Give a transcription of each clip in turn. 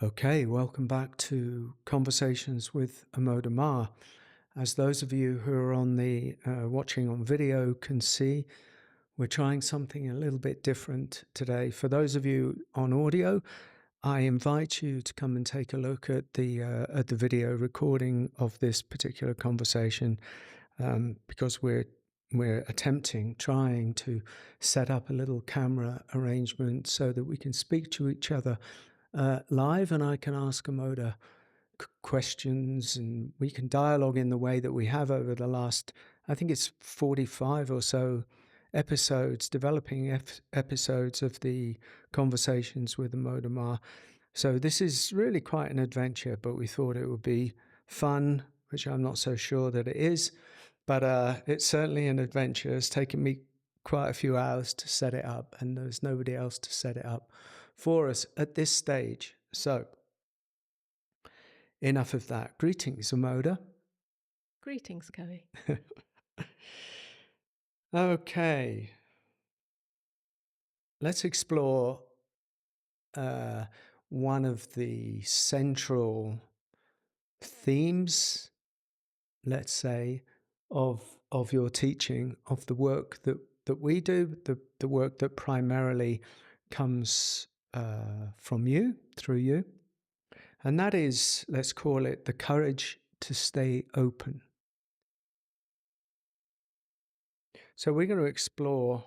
Okay, welcome back to Conversations with Amoda Maa. As those of you who are on the watching on video can see, we're trying something a little bit different today. For those of you on audio, I invite you to come and take a look at the video recording of this particular conversation, because we're trying to set up a little camera arrangement so that we can speak to each other live, and I can ask Amoda questions, and we can dialogue in the way that we have over the last, I think it's 45 or so episodes, developing episodes of the Conversations with Amoda Maa. So this is really quite an adventure, but we thought it would be fun, which I'm not so sure that it is, but it's certainly an adventure. It's taken me quite a few hours to set it up, and there's nobody else to set it up for us at this stage. So, enough of that. Greetings, Amoda. Greetings, Chloe. Okay. Let's explore one of the central themes, let's say, of your teaching, of the work that we do, the work that primarily comes from you, through you. And that is, let's call it, the courage to stay open. So we're going to explore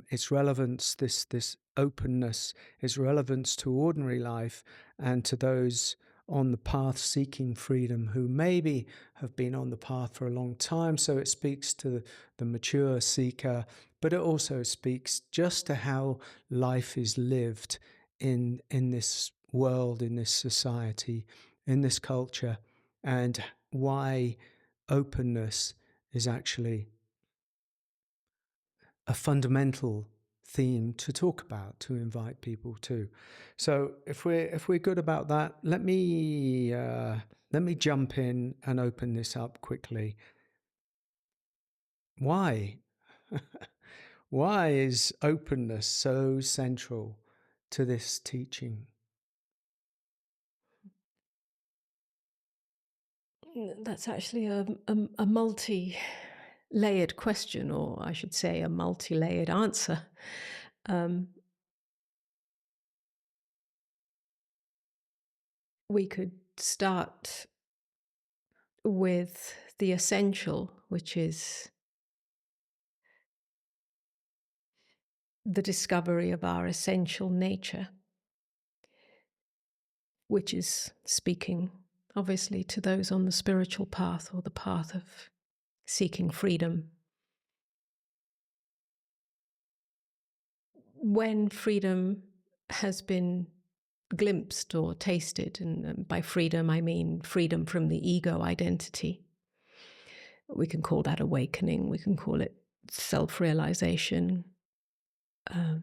its relevance, this openness, its relevance to ordinary life and to those on the path seeking freedom who maybe have been on the path for a long time. So it speaks to the mature seeker, but it also speaks just to how life is lived in this world, in this society, in this culture, and why openness is actually a fundamental theme to talk about, to invite people to. So if we're good about that, let me jump in and open this up quickly. Why? Why is openness so central to this teaching? That's actually a multi-layered question, or I should say a multi-layered answer. We could start with the essential, which is the discovery of our essential nature, which is speaking, obviously, to those on the spiritual path or the path of seeking freedom. When freedom has been glimpsed or tasted, and by freedom I mean freedom from the ego identity, we can call that awakening, we can call it self-realization, and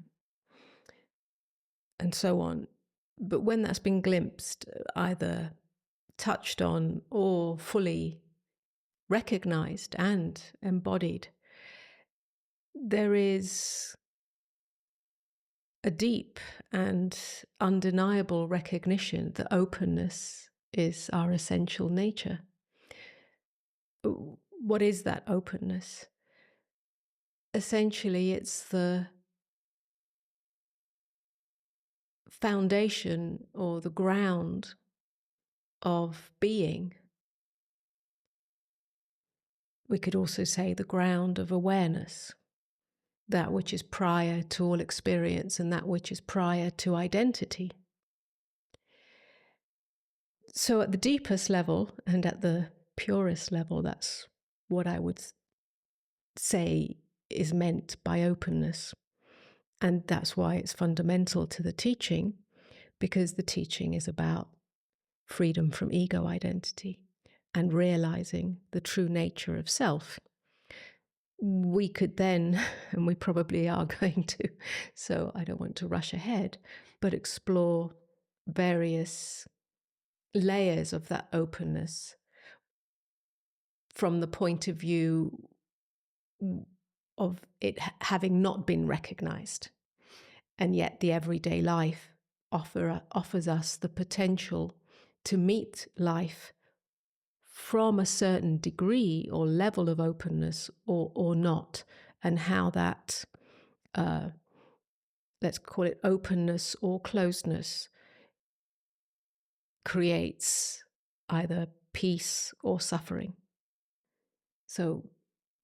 so on. But when that's been glimpsed, either touched on or fully recognized and embodied, there is a deep and undeniable recognition that openness is our essential nature. What is that openness? Essentially, it's the foundation or the ground of being. We could also say the ground of awareness, that which is prior to all experience and that which is prior to identity. So at the deepest level and at the purest level, that's what I would say is meant by openness. And that's why it's fundamental to the teaching, because the teaching is about freedom from ego identity and realizing the true nature of self. We could then, and we probably are going to, so I don't want to rush ahead, but explore various layers of that openness from the point of view of it having not been recognized, and yet the everyday life offers us the potential to meet life from a certain degree or level of openness or not, and how that, let's call it openness or closeness, creates either peace or suffering. So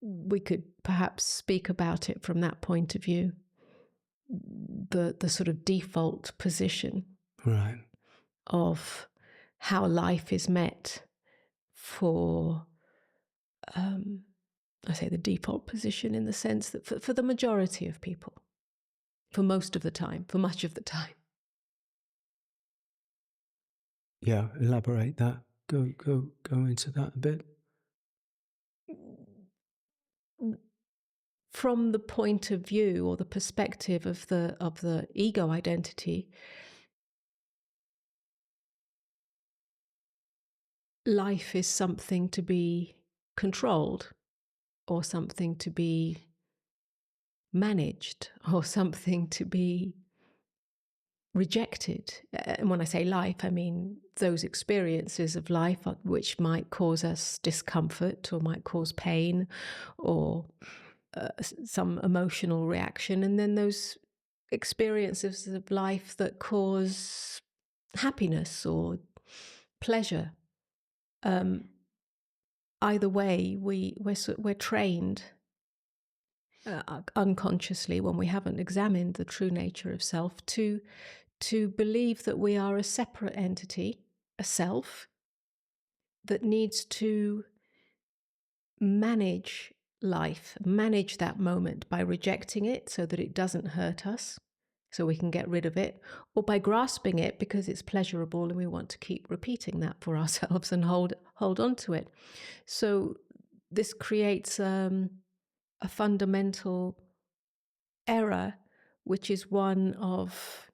we could perhaps speak about it from that point of view, the sort of default position Right. of how life is met for, I say the default position in the sense that for the majority of people, for most of the time, for much of the time. Yeah, elaborate that. Go into that a bit. From the point of view or the perspective of the ego identity, life is something to be controlled, or something to be managed, or something to be rejected. And when I say life, I mean those experiences of life which might cause us discomfort or might cause pain or some emotional reaction, and then those experiences of life that cause happiness or pleasure. Either way, we're trained unconsciously, when we haven't examined the true nature of self, to believe that we are a separate entity, a self, that needs to manage life, manage that moment by rejecting it so that it doesn't hurt us, so we can get rid of it, or by grasping it because it's pleasurable and we want to keep repeating that for ourselves and hold on to it. So this creates a fundamental error, which is one of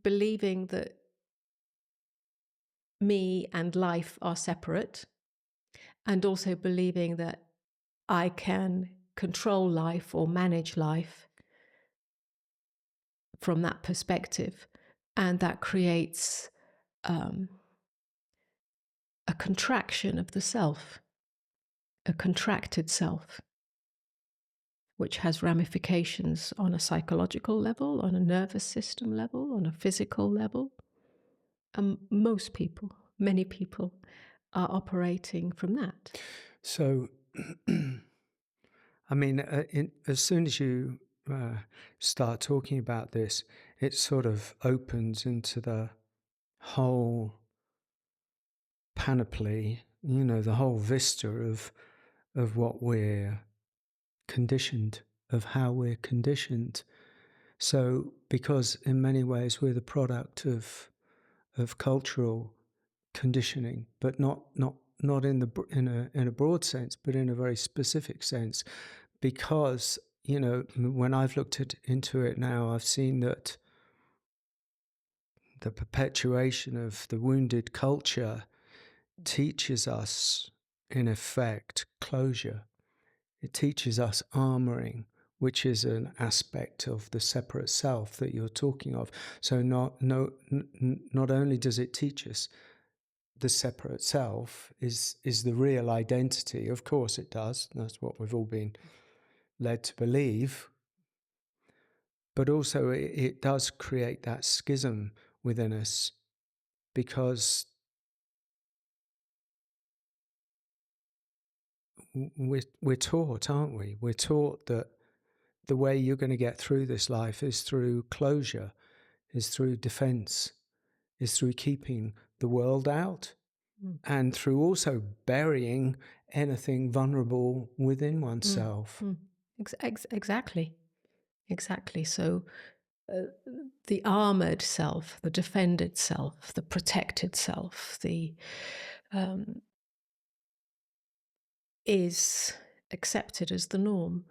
believing that me and life are separate, and also believing that I can control life or manage life from that perspective. And that creates a contraction of the self, a contracted self, which has ramifications on a psychological level, on a nervous system level, on a physical level. Most people, many people, are operating from that. So, I mean, as soon as you start talking about this, it sort of opens into the whole panoply, the whole vista of what we're conditioned, of how we're conditioned. So, because in many ways we're the product of cultural conditioning, but not in a broad sense, but in a very specific sense. Because when I've looked into it now, I've seen that the perpetuation of the wounded culture teaches us, in effect, closure. It teaches us armoring, which is an aspect of the separate self that you're talking of. So not only does it teach us the separate self is the real identity, of course it does, that's what we've all been led to believe, but also it does create that schism within us, because we're taught, aren't we? We're taught that the way you're going to get through this life is through closure, is through defense, is through keeping the world out, and through also burying anything vulnerable within oneself. Exactly. So the armored self, the defended self, the protected self, is accepted as the norm,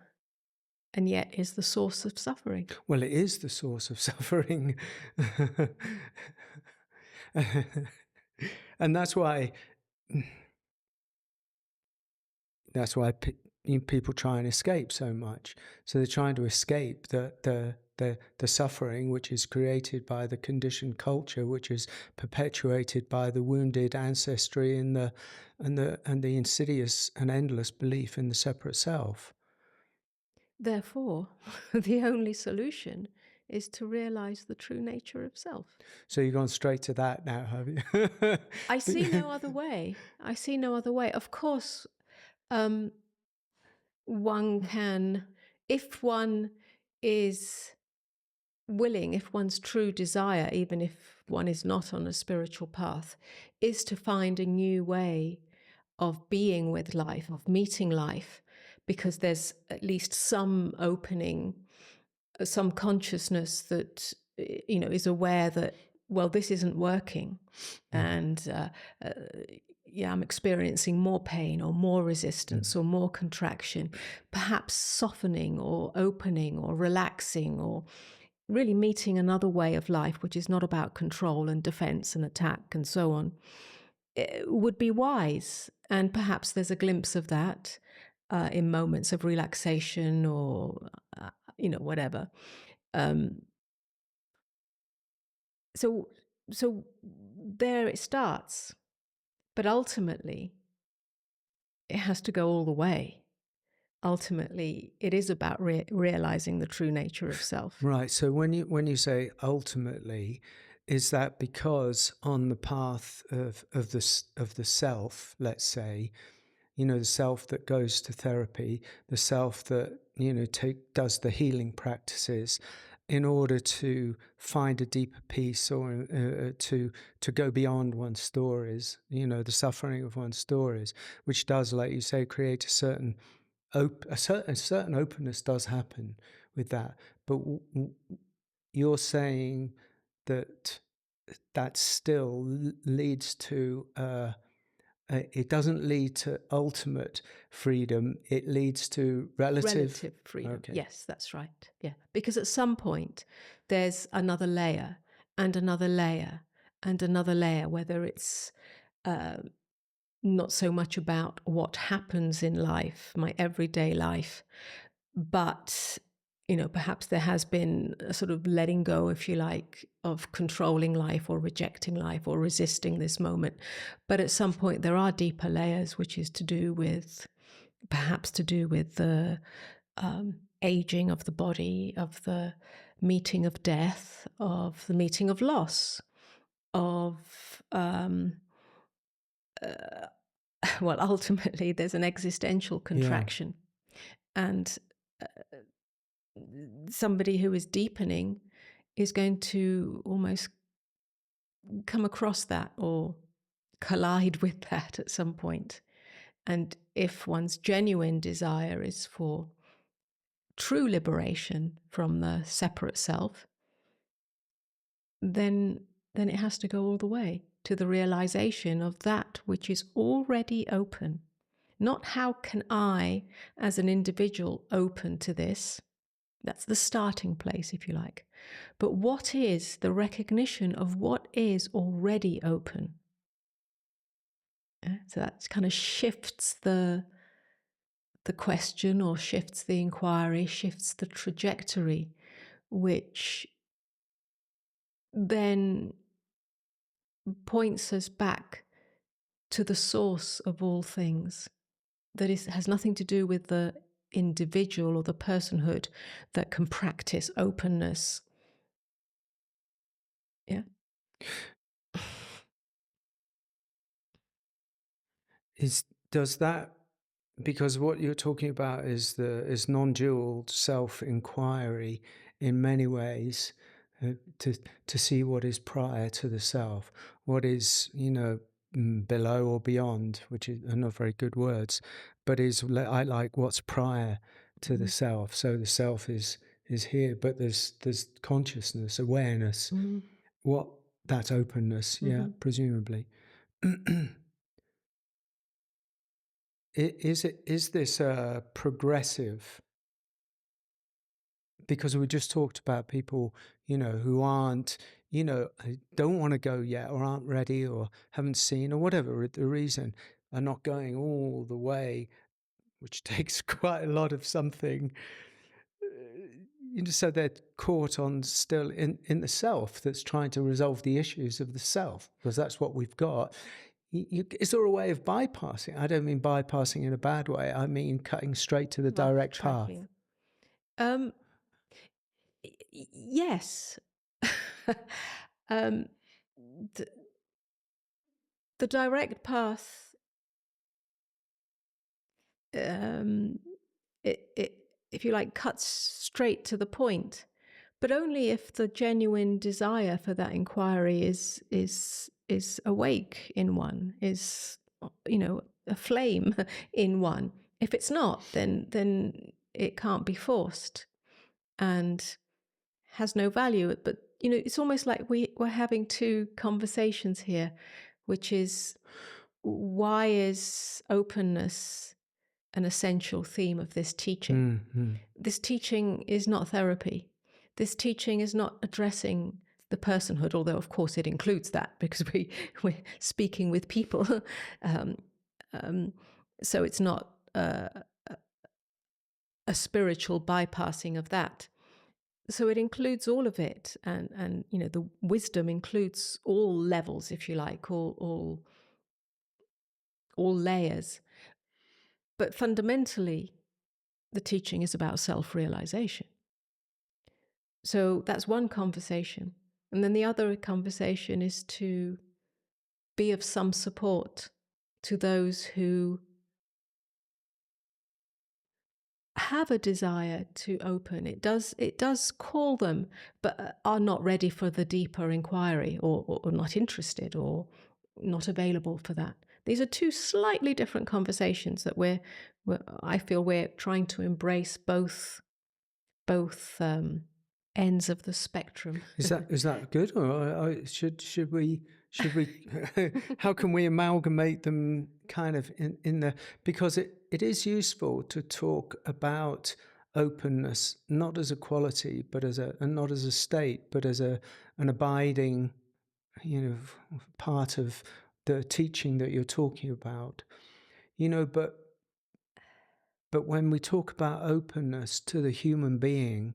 and yet is the source of suffering. Well, it is the source of suffering. And that's why people try and escape so much. So they're trying to escape the the suffering which is created by the conditioned culture, which is perpetuated by the wounded ancestry and the insidious and endless belief in the separate self. Therefore, the only solution is to realize the true nature of self. So you've gone straight to that now, have you? I see no other way. I see no other way. Of course, one can, if one is willing, if one's true desire, even if one is not on a spiritual path, is to find a new way of being with life, of meeting life, because there's at least some opening, some consciousness that, is aware that, well, this isn't working. And yeah, I'm experiencing more pain or more resistance or more contraction, perhaps softening or opening or relaxing, or really meeting another way of life, which is not about control and defense and attack and so on, would be wise. And perhaps there's a glimpse of that in moments of relaxation or, whatever. So there it starts. But ultimately, it has to go all the way. Ultimately, it is about realizing the true nature of self. Right. So when you say ultimately, is that because on the path of the self, let's say, the self that goes to therapy, the self that does the healing practices, in order to find a deeper peace, or to go beyond one's stories, the suffering of one's stories, which does, like you say, create a certain openness does happen with that. But you're saying that still leads to it doesn't lead to ultimate freedom. It leads to relative freedom. Okay. Yes, that's right. Yeah, because at some point there's another layer and another layer and another layer, whether it's not so much about what happens in life, my everyday life, but perhaps there has been a sort of letting go, if you like, of controlling life or rejecting life or resisting this moment. But at some point there are deeper layers, which is perhaps to do with the aging of the body, of the meeting of death, of the meeting of loss, of well, ultimately there's an existential contraction. And somebody who is deepening is going to almost come across that or collide with that at some point. And if one's genuine desire is for true liberation from the separate self, then it has to go all the way to the realization of that which is already open. Not how can I, as an individual, open to this? That's the starting place, if you like. But what is the recognition of what is already open? So that kind of shifts the question, or shifts the inquiry, shifts the trajectory, which then points us back to the source of all things, that has nothing to do with the individual or the personhood that can practice openness. Yeah. Does that, because what you're talking about is non-dual self-inquiry in many ways, to see what is prior to the self, what is below or beyond, which are not very good words, but I like what's prior to the self. So the self is here, but there's consciousness, awareness, what that openness, presumably. Is this progressive? Because we just talked about people, who aren't, don't want to go yet, or aren't ready, or haven't seen, or whatever the reason, are not going all the way, which takes quite a lot of something, so they're caught on still in the self that's trying to resolve the issues of the self, because that's what we've got. Is there a way of bypassing? I don't mean bypassing in a bad way. I mean cutting straight to the Rough direct path. tracking. Um, yes. um, the, the direct path, um, if you like, cuts straight to the point, but only if the genuine desire for that inquiry is awake in one, is, you know, a flame in one. If it's not, then it can't be forced and has no value. But you know, it's almost like we're having two conversations here, which is, why is openness an essential theme of this teaching? Mm-hmm. This teaching is not therapy. This teaching is not addressing the personhood, although of course it includes that, because we're speaking with people. um, so it's not a spiritual bypassing of that. So it includes all of it, and you know, the wisdom includes all levels, if you like, all layers. But fundamentally, the teaching is about self-realization. So that's one conversation. And then the other conversation is to be of some support to those who have a desire to open. It does call them, but are not ready for the deeper inquiry, or not interested, or not available for that. These are two slightly different conversations that I feel we're trying to embrace both ends of the spectrum. Is that good, or should we how can we amalgamate them kind of in the, because it is useful to talk about openness not as a quality, but and not as a state, but as an abiding, you know, part of the teaching that you're talking about, you know. But when we talk about openness to the human being,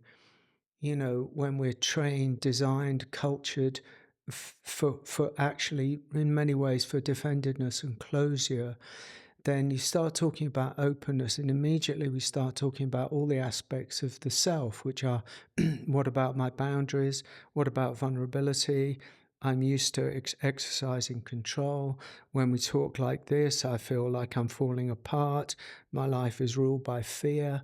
you know, when we're trained, designed, cultured for actually, in many ways, for defendedness and closure, then you start talking about openness, and immediately we start talking about all the aspects of the self, which are what about my boundaries? What about vulnerability? I'm used to exercising control. When we talk like this, I feel like I'm falling apart. My life is ruled by fear.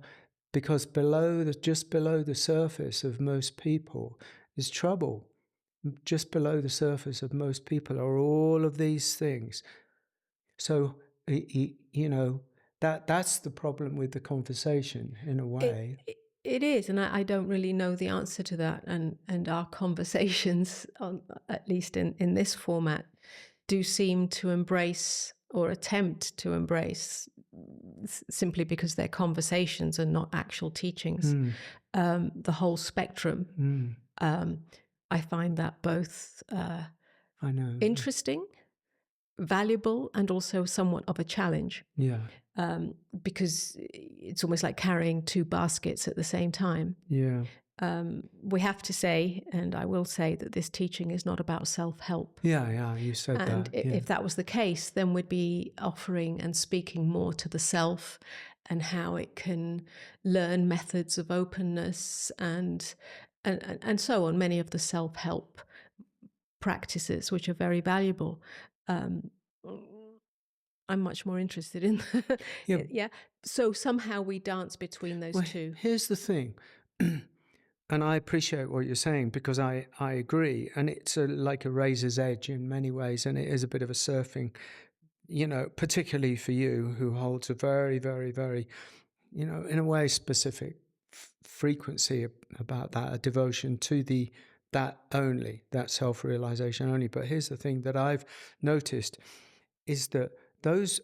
Because just below the surface of most people is trouble. Just below the surface of most people are all of these things. So, you know, that's the problem with the conversation, in a way. It is, and I don't really know the answer to that. And our conversations, at least in this format, do seem to embrace, or attempt to embrace, simply because they're conversations and not actual teachings, the whole spectrum. I find that both I know. interesting, valuable, and also somewhat of a challenge. Yeah. Because it's almost like carrying two baskets at the same time. Yeah. We have to say, and I will say, that this teaching is not about self-help. Yeah, you said and that. if that was the case, then we'd be offering and speaking more to the self, and how it can learn methods of openness and so on, many of the self-help practices, which are very valuable. I'm much more interested in yeah. So somehow we dance between those two. Here's the thing. And I appreciate what you're saying, because I agree. And it's like a razor's edge in many ways. And it is a bit of a surfing, you know, particularly for you, who holds a very, very, very, you know, in a way, specific frequency about that, a devotion to that self-realization only. But here's the thing that I've noticed is that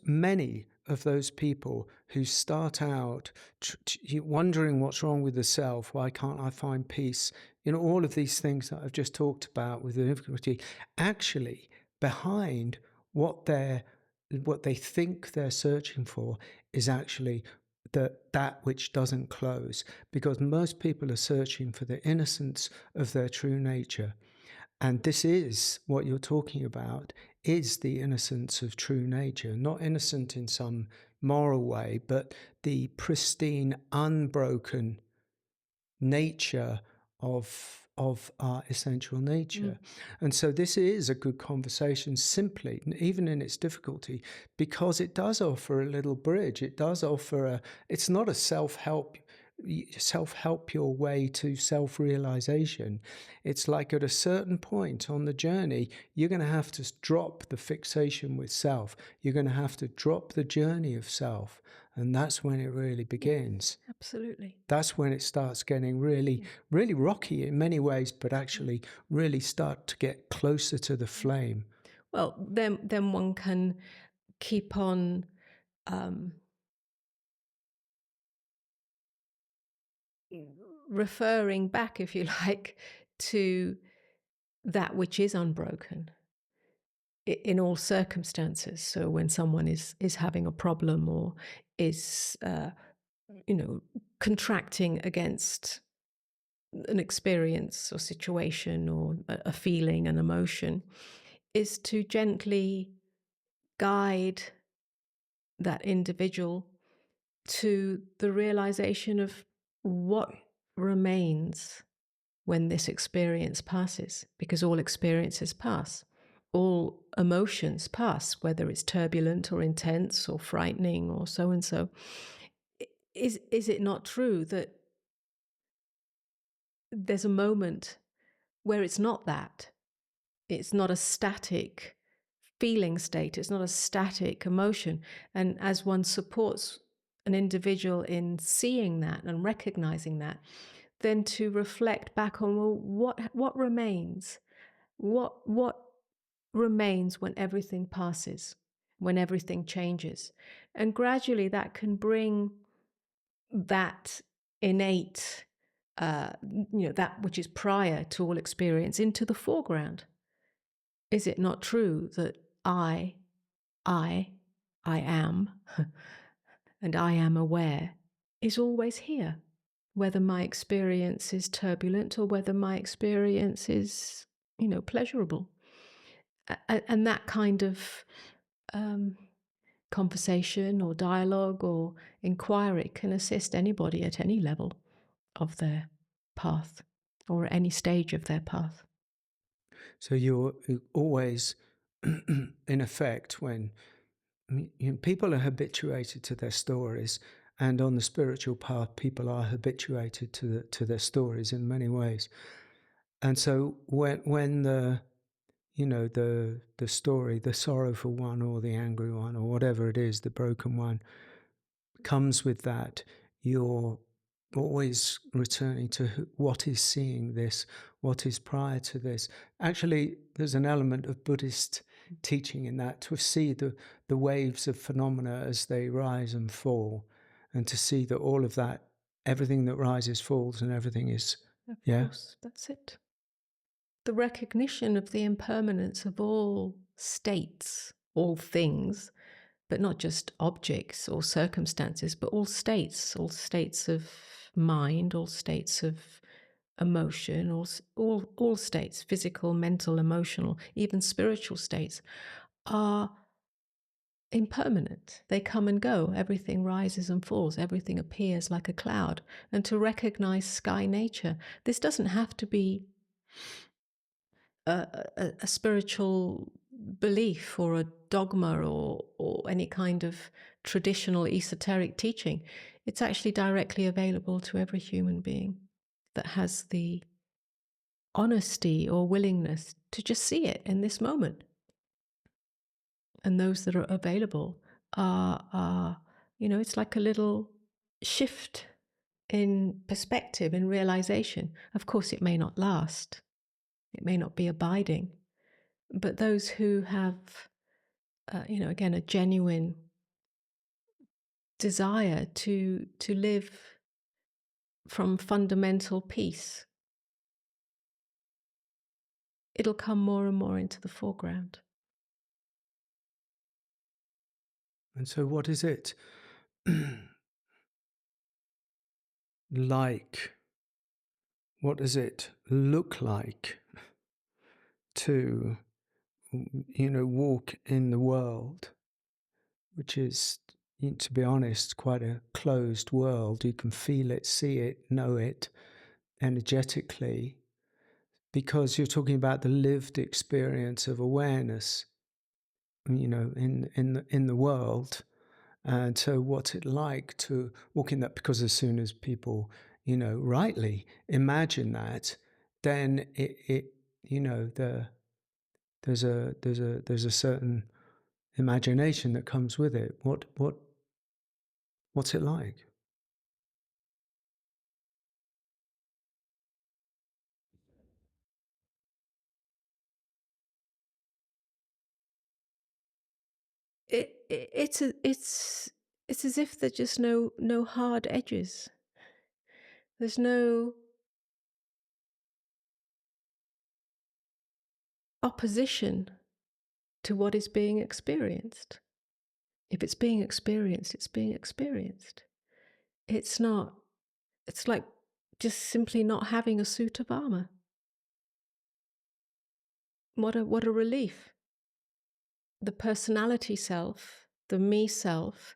many of those people who start out wondering what's wrong with the self, why can't I find peace, you know, all of these things that I've just talked about with the difficulty, actually behind what they think they're searching for is actually that which doesn't close, because most people are searching for the innocence of their true nature. And this is what you're talking about, is the innocence of true nature, not innocent in some moral way, but the pristine, unbroken nature of our essential nature. And so this is a good conversation, simply, even in its difficulty, because it does offer a little bridge. It does offer it's not a self-help your way to self-realization. It's like at a certain point on the journey, you're going to have to drop the fixation with self. You're going to have to drop the journey of self. And that's when it really begins. Absolutely. That's when it starts getting really, really rocky in many ways, but actually really start to get closer to the flame. Well, then one can keep on referring back, if you like, to that which is unbroken in all circumstances. So when someone is having a problem or is contracting against an experience or situation or a feeling, an emotion, is to gently guide that individual to the realization of what remains when this experience passes, because all experiences pass, all emotions pass, whether it's turbulent or intense or frightening or so and so. Is it not true that there's a moment where it's not that? It's not a static feeling state, it's not a static emotion. And as one supports an individual in seeing that and recognizing that, then to reflect back on, well, what remains? What remains when everything passes, when everything changes? And gradually that can bring that innate, that which is prior to all experience into the foreground. Is it not true that I am, and I am aware is always here, whether my experience is turbulent or whether my experience is, pleasurable. And that kind of conversation or dialogue or inquiry can assist anybody at any level of their path or at any stage of their path. So you're always, in effect, when people are habituated to their stories, and on the spiritual path, people are habituated to their stories in many ways. And so when the story, the sorrowful one or the angry one or whatever it is, the broken one, comes with that, you're always returning to what is seeing this, what is prior to this. Actually, there's an element of Buddhist teaching in that, to see the waves of phenomena as they rise and fall, and to see that all of that, everything that rises falls and everything is, Of yeah? course, that's it. The recognition of the impermanence of all states, all things, but not just objects or circumstances, but all states of mind, all states of emotion, all states, physical, mental, emotional, even spiritual states, are impermanent. They come and go. Everything rises and falls. Everything appears like a cloud. And to recognize sky nature, this doesn't have to be a spiritual belief or a dogma or any kind of traditional esoteric teaching. It's actually directly available to every human being that has the honesty or willingness to just see it in this moment. And those that are available are it's like a little shift in perspective, in realization. Of course, it may not last. It may not be abiding. But those who have, again, a genuine desire to live from fundamental peace, it'll come more and more into the foreground. And so what is it like? What does it look like to, walk in the world, which is, to be honest, quite a closed world? You can feel it, see it, know it energetically, because you're talking about the lived experience of awareness, in the world. And so what's it like to walk in that? Because as soon as people, rightly imagine that, then there's a certain imagination that comes with it. What's it like? It's as if there's just no hard edges. There's no opposition to what is being experienced. If it's being experienced, it's being experienced. It's not. It's like just simply not having a suit of armor. What a relief. The personality self, the me self,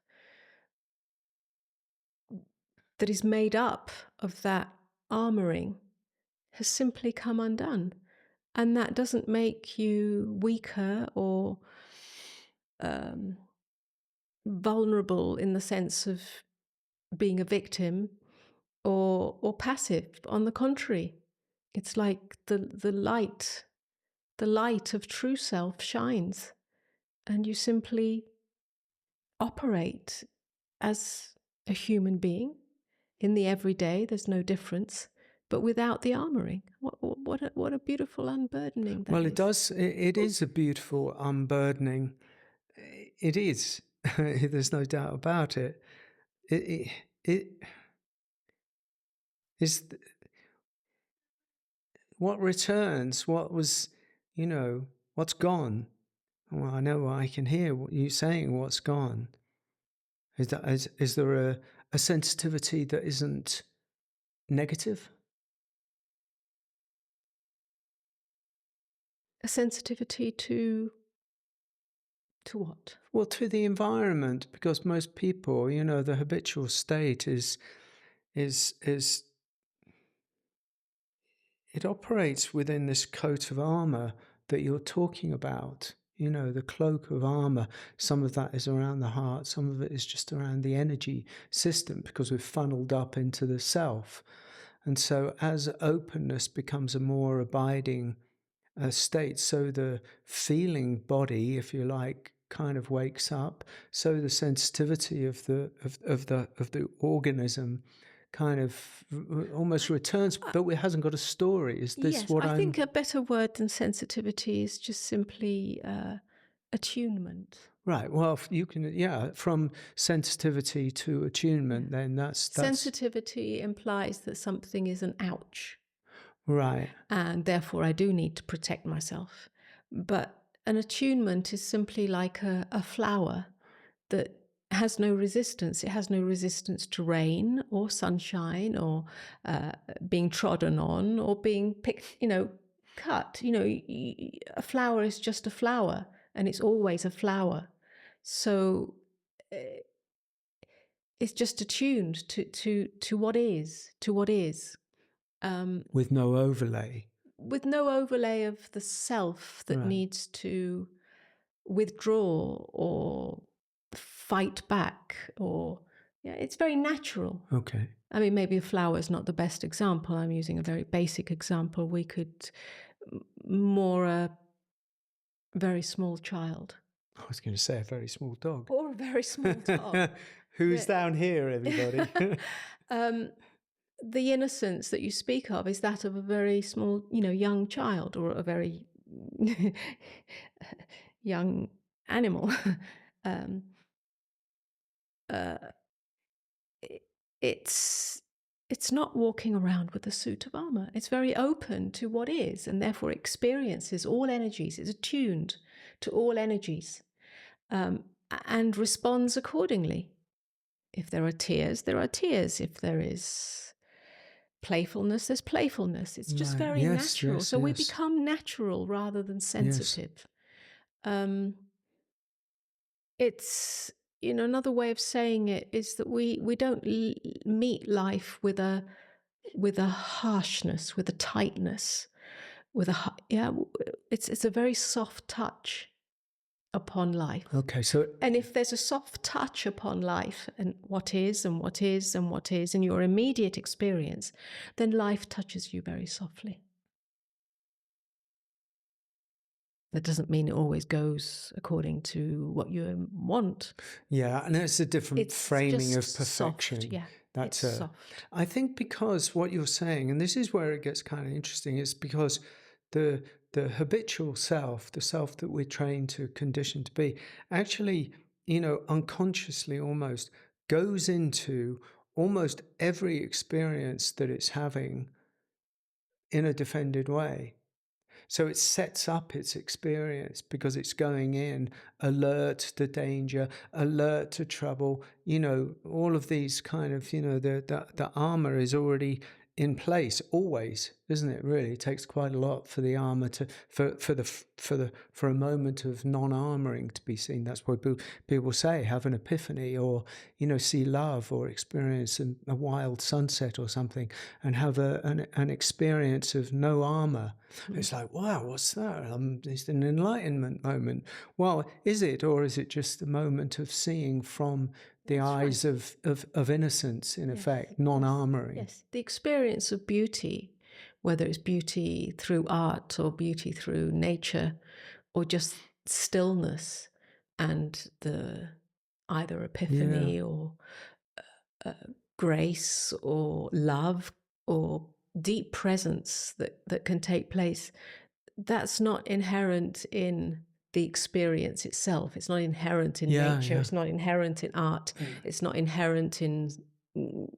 that is made up of that armoring has simply come undone. And that doesn't make you weaker or vulnerable in the sense of being a victim or passive. On the contrary, it's like the light of true self shines, and you simply operate as a human being in the everyday. There's no difference, but without the armoring. What a beautiful unburdening that is. Well, it does. It is a beautiful unburdening. It is. There's no doubt about it. It is what returns. What was, what's gone. Well, I know I can hear what you're saying. What's gone? Is there a sensitivity that isn't negative? A sensitivity to what? Well, to the environment, because most people, the habitual state is it operates within this coat of armor that you're talking about. The cloak of armor. Some of that is around the heart. Some of it is just around the energy system, because we've funneled up into the self. And so as openness becomes a more abiding state, so the feeling body, if you like, kind of wakes up. So the sensitivity of the organism kind of almost returns, but it hasn't got a story. Is this yes, what I think a better word than sensitivity is just simply attunement. Right. Well, you can, from sensitivity to attunement, then that's sensitivity implies that something is an ouch. Right. And therefore I do need to protect myself. But an attunement is simply like a flower that has no resistance. It has no resistance to rain or sunshine or being trodden on or being picked, cut. A flower is just a flower, and it's always a flower. So it's just attuned to what is, with no overlay. With no overlay of the self that Right. needs to withdraw or fight back, or it's very natural. Okay. I mean, maybe a flower is not the best example. I'm using a very basic example. We could more a very small child. I was going to say a very small dog. Or a very small dog. Who's down here, everybody? The innocence that you speak of is that of a very small, young child, or a very young animal. It's not walking around with a suit of armor. It's very open to what is, and therefore experiences all energies. It's attuned to all energies, and responds accordingly. If there are tears, there are tears. If there is playfulness, there's playfulness. It's just Right. very Yes, natural. yes, So we yes, become natural rather than yes. sensitive. It's, another way of saying it is that we don't meet life with a harshness, with a tightness, it's a very soft touch upon life. Okay, so And if there's a soft touch upon life and what is and what is and what is in your immediate experience, then life touches you very softly. That doesn't mean it always goes according to what you want. yeah, and it's a different It's framing just of perfection. soft. Yeah, That's it's soft. I think because what you're saying, and this is where it gets kind of interesting, is because the habitual self, the self that we're trained to condition to be, actually, unconsciously almost goes into almost every experience that it's having in a defended way. So it sets up its experience because it's going in alert to danger, alert to trouble. All of these kind of, the armor is already in place always, isn't it? Really, it takes quite a lot for the armor for a moment of non-armoring to be seen. That's why people say have an epiphany, or see love, or experience a wild sunset or something, and have an experience of no armor. It's like, wow, what's that? It's an enlightenment moment. Well, is it, or is it just a moment of seeing from the That's eyes right. of innocence, in Yes, effect, non-armoring? Yes, the experience of beauty, whether it's beauty through art or beauty through nature or just stillness and the either epiphany or grace or love or deep presence that can take place, that's not inherent in the experience itself. It's not inherent in nature. It's not inherent in art. It's not inherent in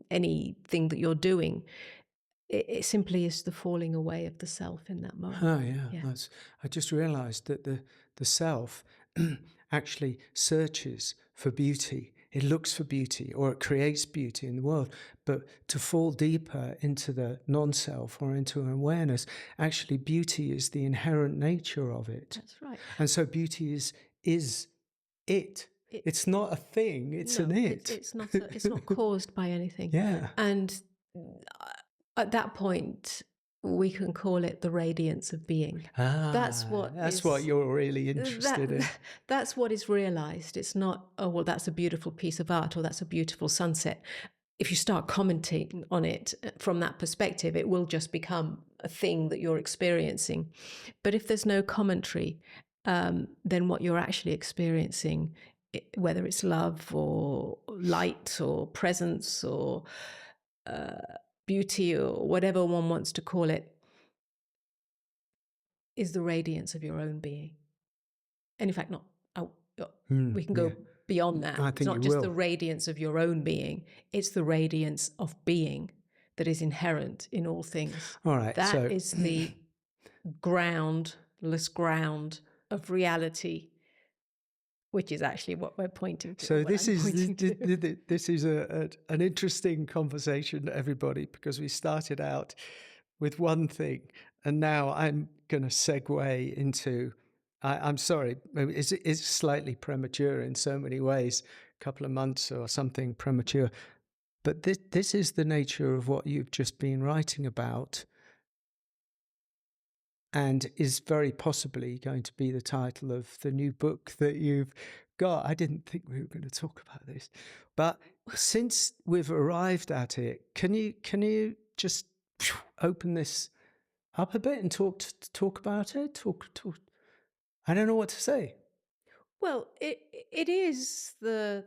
anything that you're doing. It simply is the falling away of the self in that moment. Oh, yeah. I just realized that the self actually searches for beauty. It looks for beauty, or it creates beauty in the world. But to fall deeper into the non-self or into an awareness, actually beauty is the inherent nature of it. That's right. And so beauty is it. It's not a thing, it's an it. It's not caused by anything. Yeah. And at that point, we can call it the radiance of being. That's what you're really interested in. That's what is realized. It's not, oh, well, that's a beautiful piece of art or that's a beautiful sunset. If you start commenting on it from that perspective, it will just become a thing that you're experiencing. But if there's no commentary, then what you're actually experiencing, whether it's love or light or presence or beauty or whatever one wants to call it, is the radiance of your own being. And in fact, we can go beyond that. It's not just the radiance of your own being, it's the radiance of being that is inherent in all things. All right. That is the groundless ground of reality, which is actually what we're pointing to. So this is an interesting conversation, everybody, because we started out with one thing, and now I'm going to segue into. I'm sorry, it's slightly premature in so many ways, a couple of months or something premature, but this is the nature of what you've just been writing about, and is very possibly going to be the title of the new book that you've got. I didn't think we were going to talk about this, but since we've arrived at it, can you just open this up a bit and talk about it? Talk. I don't know what to say. Well, it is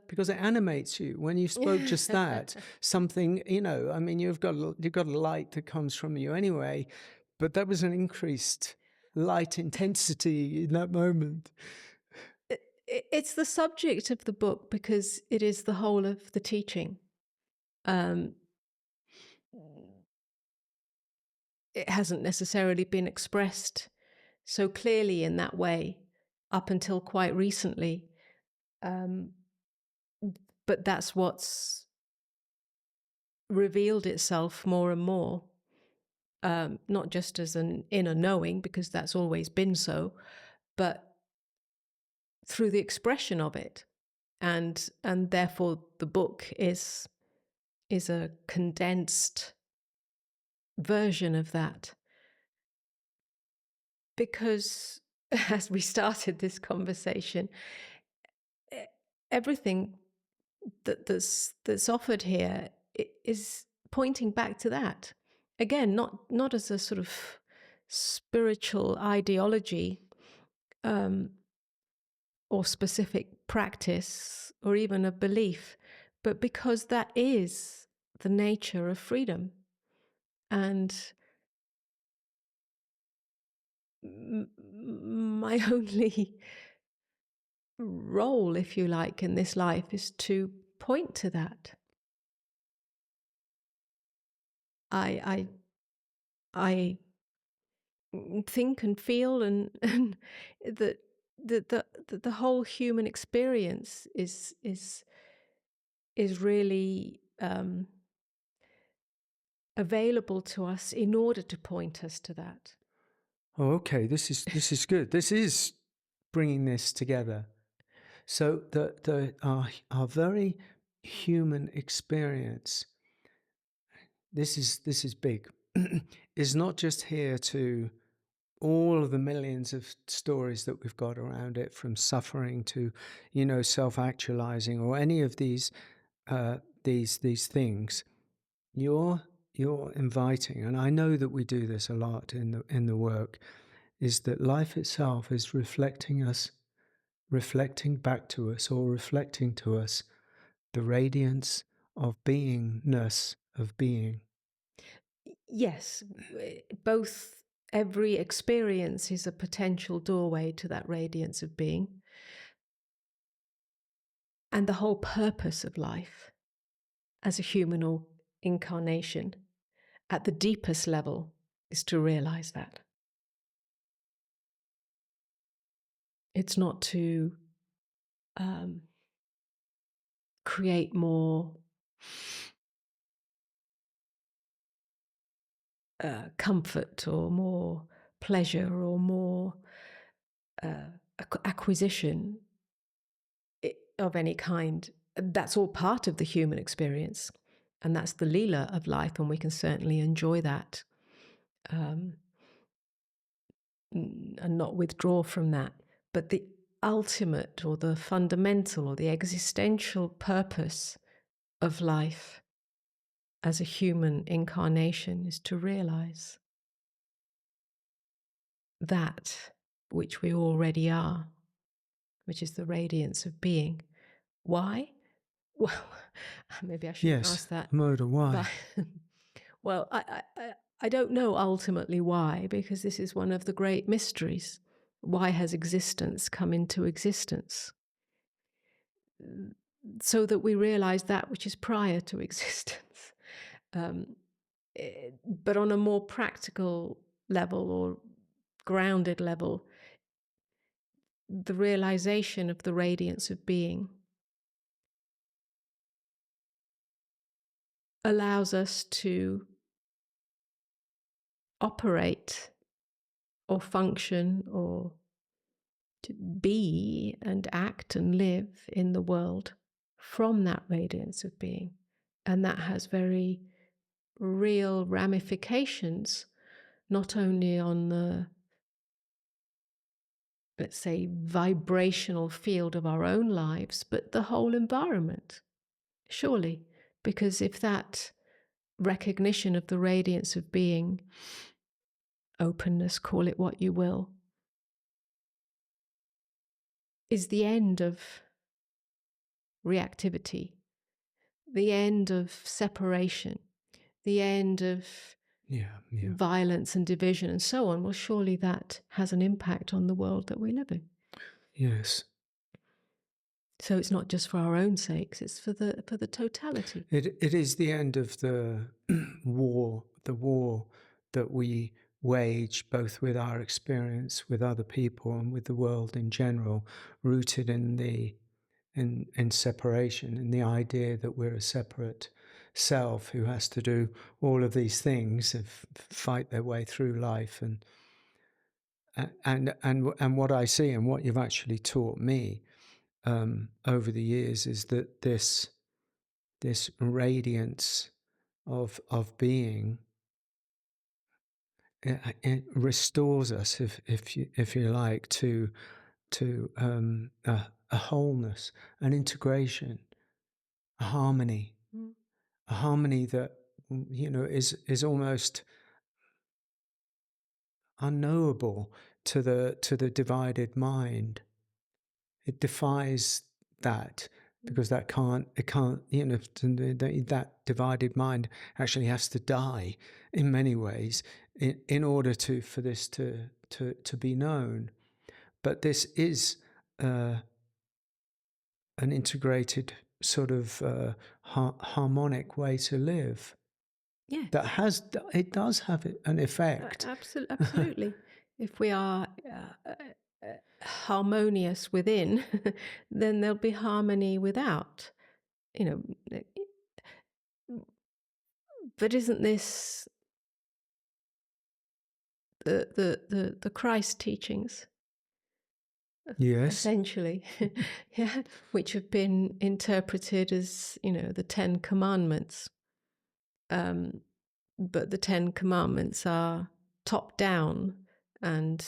because it animates you when you spoke just that something. I mean, you've got a light that comes from you anyway, but that was an increased light intensity in that moment. It's the subject of the book because it is the whole of the teaching. It hasn't necessarily been expressed so clearly in that way up until quite recently. But that's what's revealed itself more and more not just as an inner knowing, because that's always been so, but through the expression of it. And therefore the book is a condensed version of that. Because as we started this conversation, everything that's offered here is pointing back to that. Again, not as a sort of spiritual ideology, or specific practice, or even a belief, but because that is the nature of freedom. And my only role, if you like, in this life is to point to that. I think and feel and that the whole human experience is really available to us in order to point us to that. Oh, okay. This is good. This is bringing this together. So our very human experience. This is big. Is not just here to all of the millions of stories that we've got around it, from suffering to, self-actualizing, or any of these things. You're inviting, and I know that we do this a lot in the work, is that life itself is reflecting back to us, or reflecting to us the radiance of beingness, of being. Yes, both. Every experience is a potential doorway to that radiance of being. And the whole purpose of life as a human incarnation at the deepest level is to realize that. It's not to create more comfort or more pleasure or more acquisition of any kind. That's all part of the human experience, and that's the Leela of life, and we can certainly enjoy that and not withdraw from that. But the ultimate, or the fundamental, or the existential purpose of life as a human incarnation is to realize that which we already are, which is the radiance of being. Why? Well, maybe I shouldn't ask that. Amoda, why? But, well, I don't know ultimately why, because this is one of the great mysteries. Why has existence come into existence? So that we realize that which is prior to existence. But on a more practical level, or grounded level, the realization of the radiance of being allows us to operate or function or to be and act and live in the world from that radiance of being. And that has very real ramifications, not only on the, let's say, vibrational field of our own lives, but the whole environment, surely. Because if that recognition of the radiance of being, openness, call it what you will, is the end of reactivity, the end of separation, the end of violence and division and so on, well, surely that has an impact on the world that we live in. Yes. So it's not just for our own sakes, it's for the totality. It is the end of the war that we wage, both with our experience with other people and with the world in general, rooted in separation, in the idea that we're a separate self who has to do all of these things and fight their way through life. And what I see and what you've actually taught me over the years is that this radiance of being, it restores us, if you like, to a wholeness, an integration, a harmony, a harmony that is almost unknowable to the divided mind. It defies that, because that that divided mind actually has to die in many ways in order for this to be known. But this is an integrated sort of harmonic way to live. Yes. It does have an effect. Absolutely. If we are harmonious within, then there'll be harmony without. But isn't this the Christ teachings? Yes. Essentially, yeah, which have been interpreted as, the 10 Commandments. But the 10 Commandments are top down and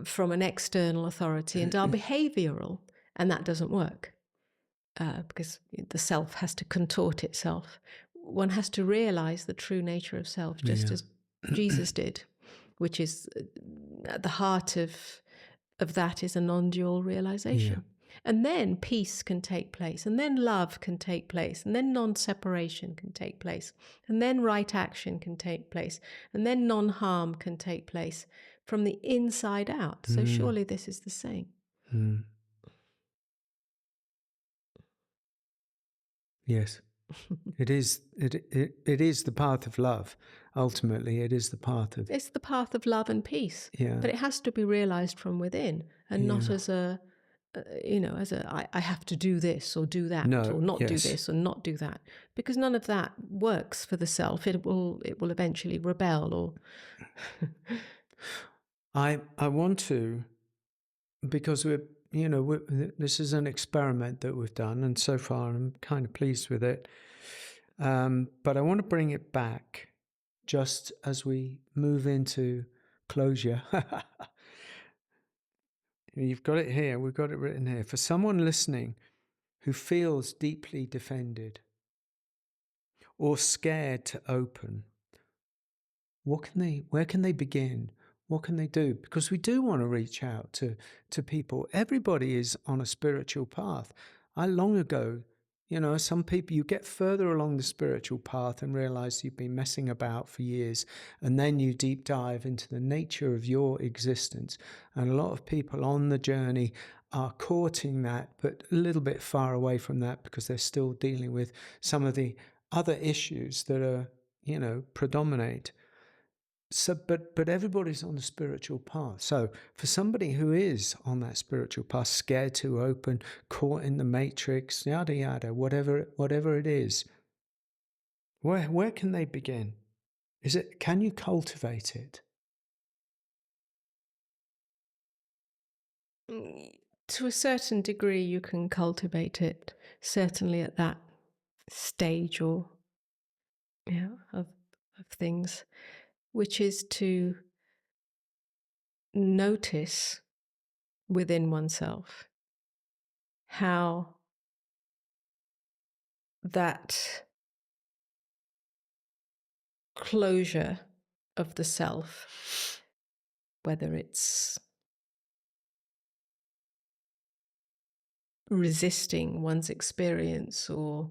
from an external authority and are behavioral, and that doesn't work because the self has to contort itself. One has to realize the true nature of self, just as Jesus did, which is at the heart of that is a non-dual realization. And then peace can take place, and then love can take place, and then non-separation can take place, and then right action can take place, and then non-harm can take place from the inside out. So surely this is the same. Yes. It is the path of love. Ultimately, it is the path of... It's the path of love and peace. Yeah. But it has to be realized from within, and not as a, I have to do this or do that, or not do this or not do that, because none of that works for the self. It will eventually rebel. Or I want to, because this is an experiment that we've done, and so far I'm kind of pleased with it. But I want to bring it back just as we move into closure. You've got it here. We've got it written here. For someone listening who feels deeply defended or scared to open, where can they begin? What can they do? Because we do want to reach out to people. Everybody is on a spiritual path. Long ago, some people, you get further along the spiritual path and realize you've been messing about for years, and then you deep dive into the nature of your existence. And a lot of people on the journey are courting that, but a little bit far away from that, because they're still dealing with some of the other issues that are, predominate. So, but everybody's on the spiritual path. So for somebody who is on that spiritual path, scared to open, caught in the matrix, yada yada, whatever it is, where can they begin? Can you cultivate it? To a certain degree, you can cultivate it. Certainly at that stage, or of things, which is to notice within oneself how that closure of the self, whether it's resisting one's experience or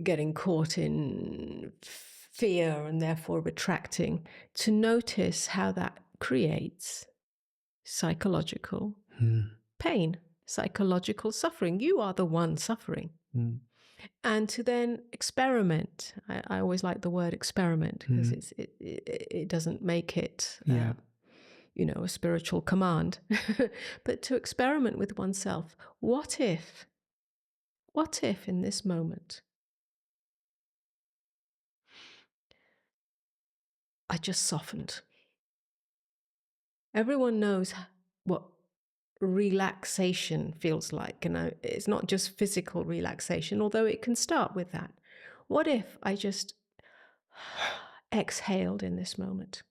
getting caught in fear and therefore retracting, to notice how that creates psychological pain, psychological suffering. You are the one suffering. And to then experiment. I always like the word experiment, because it doesn't make it a spiritual command. But to experiment with oneself. What if What if in this moment I just softened? Everyone knows what relaxation feels like. And it's not just physical relaxation, although it can start with that. What if I just exhaled in this moment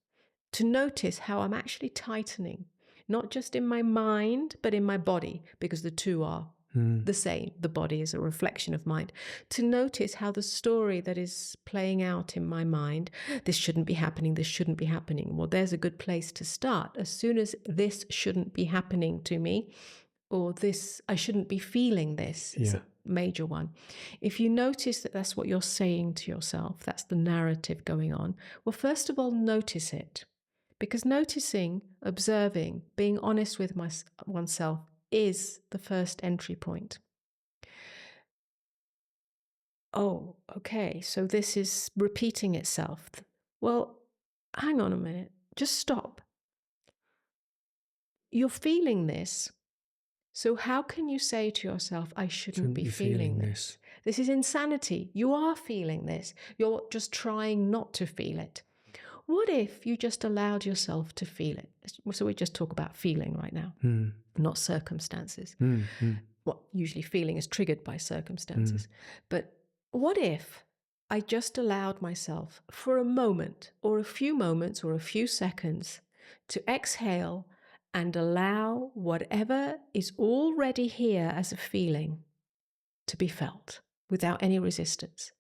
to notice how I'm actually tightening, not just in my mind, but in my body, because the two are the same. The body is a reflection of mind. To notice how the story that is playing out in my mind, this shouldn't be happening, this shouldn't be happening. Well, there's a good place to start. As soon as this shouldn't be happening to me, or this, I shouldn't be feeling this, is Yeah. a major one. If you notice that that's what you're saying to yourself, that's the narrative going on, well, first of all, notice it. Because noticing, observing, being honest with oneself is the first entry point. Oh, okay, so this is repeating itself. Well, hang on a minute, just stop. You're feeling this. So how can you say to yourself, I shouldn't be feeling this? This is insanity. You are feeling this. You're just trying not to feel it. What if you just allowed yourself to feel it? So we just talk about feeling right now, not circumstances. What usually feeling is triggered by circumstances. But what if I just allowed myself for a moment or a few moments or a few seconds to exhale and allow whatever is already here as a feeling to be felt without any resistance?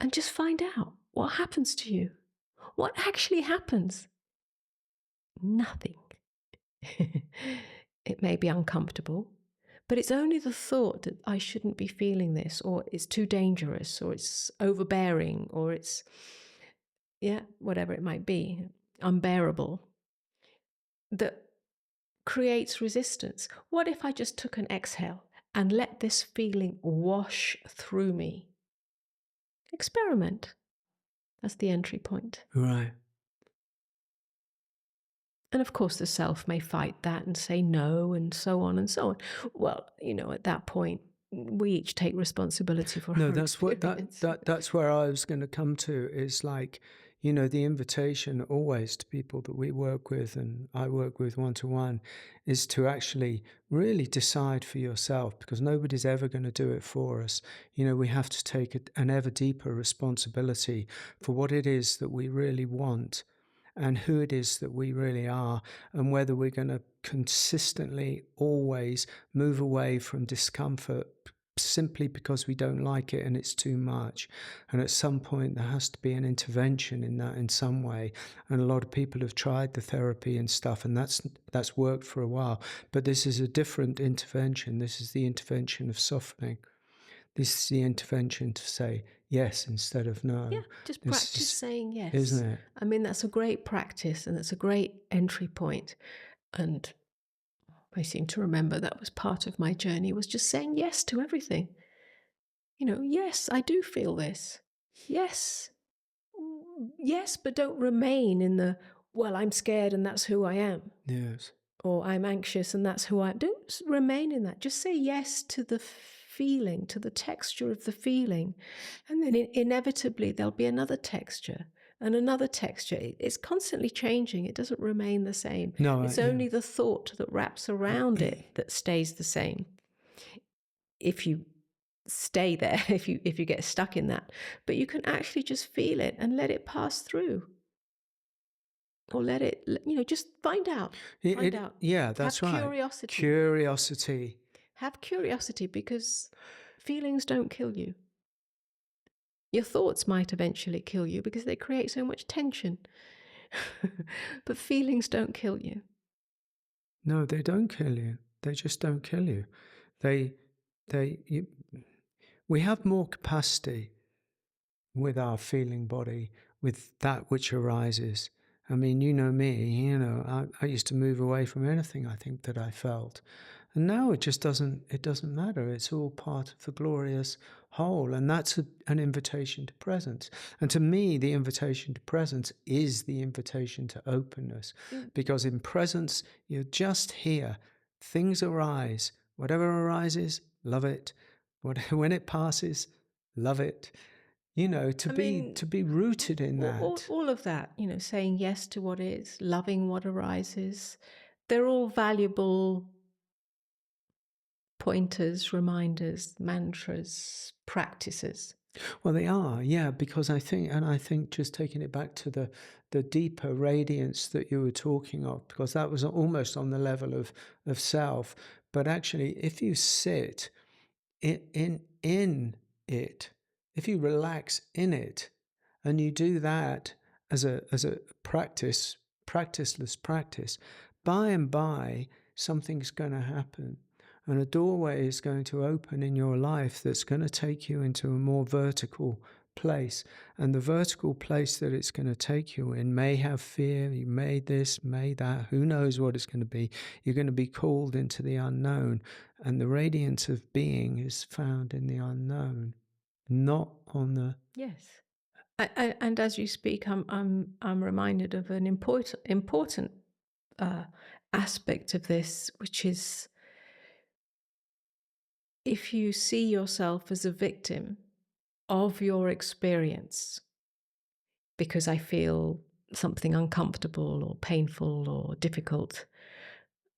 And just find out what happens to you. What actually happens? Nothing. It may be uncomfortable, but it's only the thought that I shouldn't be feeling this, or it's too dangerous, or it's overbearing, or it's, whatever it might be, unbearable, that creates resistance. What if I just took an exhale and let this feeling wash through me? Experiment. That's the entry point. Right. And of course, the self may fight that and say no, and so on and so on. Well, at that point, we each take responsibility for No, our that's what experience. that's where I was going to come to. Is like, the invitation always to people that we work with and I work with one-to-one is to actually really decide for yourself, because nobody's ever going to do it for us. We have to take an ever deeper responsibility for what it is that we really want and who it is that we really are, and whether we're going to consistently always move away from discomfort simply because we don't like it and it's too much. And at some point there has to be an intervention in that in some way. And a lot of people have tried the therapy and stuff, and that's worked for a while. But this is a different intervention. This is the intervention of softening. This is the intervention to say yes instead of no. Yeah, just This practice is, saying yes. isn't it? I mean, that's a great practice and it's a great entry point. And I seem to remember that was part of my journey, was just saying yes to everything. Yes, I do feel this. Yes. Yes, but don't remain in the, well, I'm scared and that's who I am. Yes. Or I'm anxious and that's who I am. Don't remain in that. Just say yes to the feeling, to the texture of the feeling. And then inevitably there'll be another texture and another texture. It's constantly changing. It doesn't remain the same. No, it's only the thought that wraps around it that stays the same. If you stay there, if you get stuck in that. But you can actually just feel it and let it pass through. Or let it, just find out. Find out. Yeah, that's Have right. curiosity. Curiosity. Have curiosity, because feelings don't kill you. Your thoughts might eventually kill you because they create so much tension. But feelings don't kill you. No, they don't kill you. They just don't kill you. We have more capacity with our feeling body, with that which arises. I mean, you know me, I used to move away from anything I think that I felt. And now it doesn't matter. It's all part of the glorious whole. And that's an invitation to presence. And to me, the invitation to presence is the invitation to openness. Because in presence, you're just here. Things arise. Whatever arises, love it. When it passes, love it. You know, to be rooted in that. All of that, saying yes to what is, loving what arises, they're all valuable pointers, reminders, mantras, practices. Well, they are, yeah, because I think just taking it back to the deeper radiance that you were talking of, because that was almost on the level of self. But actually, if you sit in it, if you relax in it, and you do that as a practiceless practice, by and by something's going to happen. And a doorway is going to open in your life that's going to take you into a more vertical place. And the vertical place that it's going to take you in may have fear, you may this, may that, who knows what it's going to be. You're going to be called into the unknown. And the radiance of being is found in the unknown, not on the... Yes. And as you speak, I'm reminded of an important aspect of this, which is, if you see yourself as a victim of your experience, because I feel something uncomfortable or painful or difficult,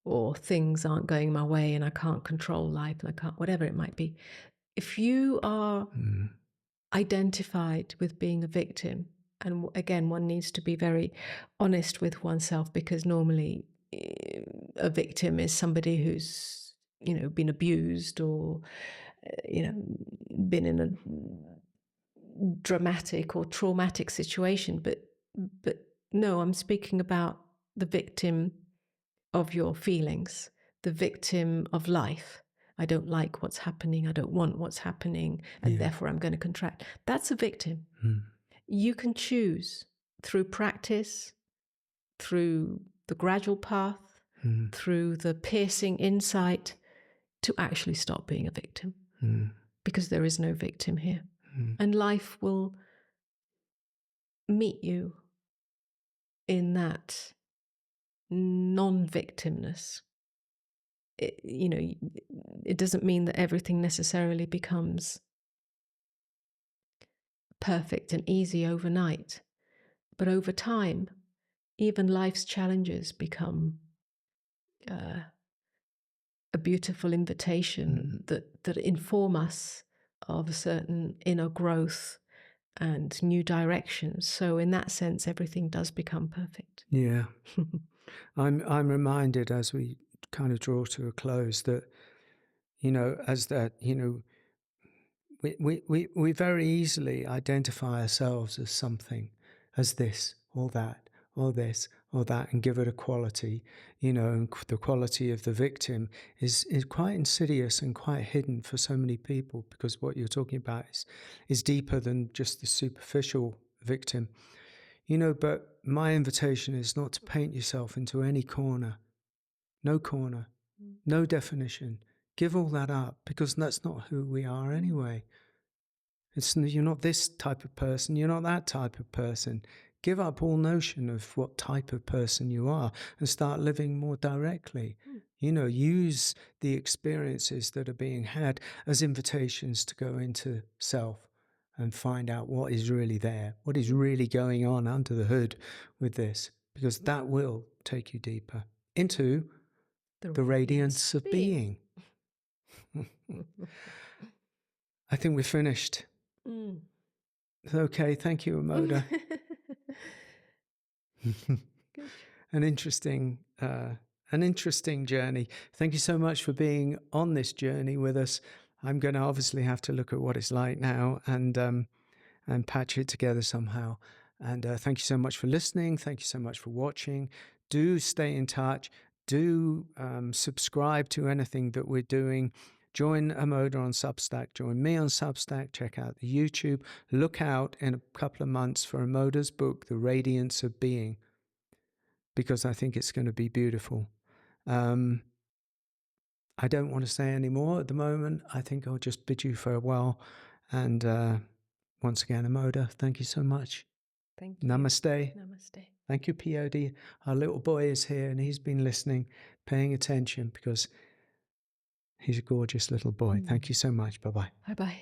or things aren't going my way and I can't control life, and I can't, whatever it might be. If you are identified with being a victim, and again, one needs to be very honest with oneself, because normally a victim is somebody who's been abused, or been in a dramatic or traumatic situation. But no, I'm speaking about the victim of your feelings, the victim of life. I don't like what's happening, I don't want what's happening, and therefore I'm going to contract. That's a victim. You can choose, through practice, through the gradual path, through the piercing insight, to actually stop being a victim. Because there is no victim here. And life will meet you in that non-victimness. It doesn't mean that everything necessarily becomes perfect and easy overnight. But over time, even life's challenges become a beautiful invitation that inform us of a certain inner growth and new directions. So in that sense, everything does become perfect. Yeah. I'm reminded, as we kind of draw to a close, that, as that, we very easily identify ourselves as something, as this or that or this or that, and give it a quality, and the quality of the victim is quite insidious and quite hidden for so many people, because what you're talking about is deeper than just the superficial victim. But my invitation is not to paint yourself into any corner. No definition. Give all that up, because that's not who we are anyway. You're not this type of person, you're not that type of person. Give up all notion of what type of person you are and start living more directly. Use the experiences that are being had as invitations to go into self and find out what is really there, what is really going on under the hood with this, because that will take you deeper into the radiance of being. I think we're finished. Okay, thank you, Amoda. An interesting journey. Thank you so much for being on this journey with us. I'm going to obviously have to look at what it's like now and patch it together somehow. And thank you so much for listening. Thank you so much for watching. Do stay in touch. Do subscribe to anything that we're doing. Join Amoda on Substack. Join me on Substack. Check out the YouTube. Look out in a couple of months for Amoda's book, The Radiance of Being, because I think it's going to be beautiful. I don't want to say any more at the moment. I think I'll just bid you farewell. And once again, Amoda, thank you so much. Thank you. Namaste. Namaste. Thank you, P.O.D. Our little boy is here and he's been listening, paying attention, because He's a gorgeous little boy. Thank you so much. Bye bye. Bye bye.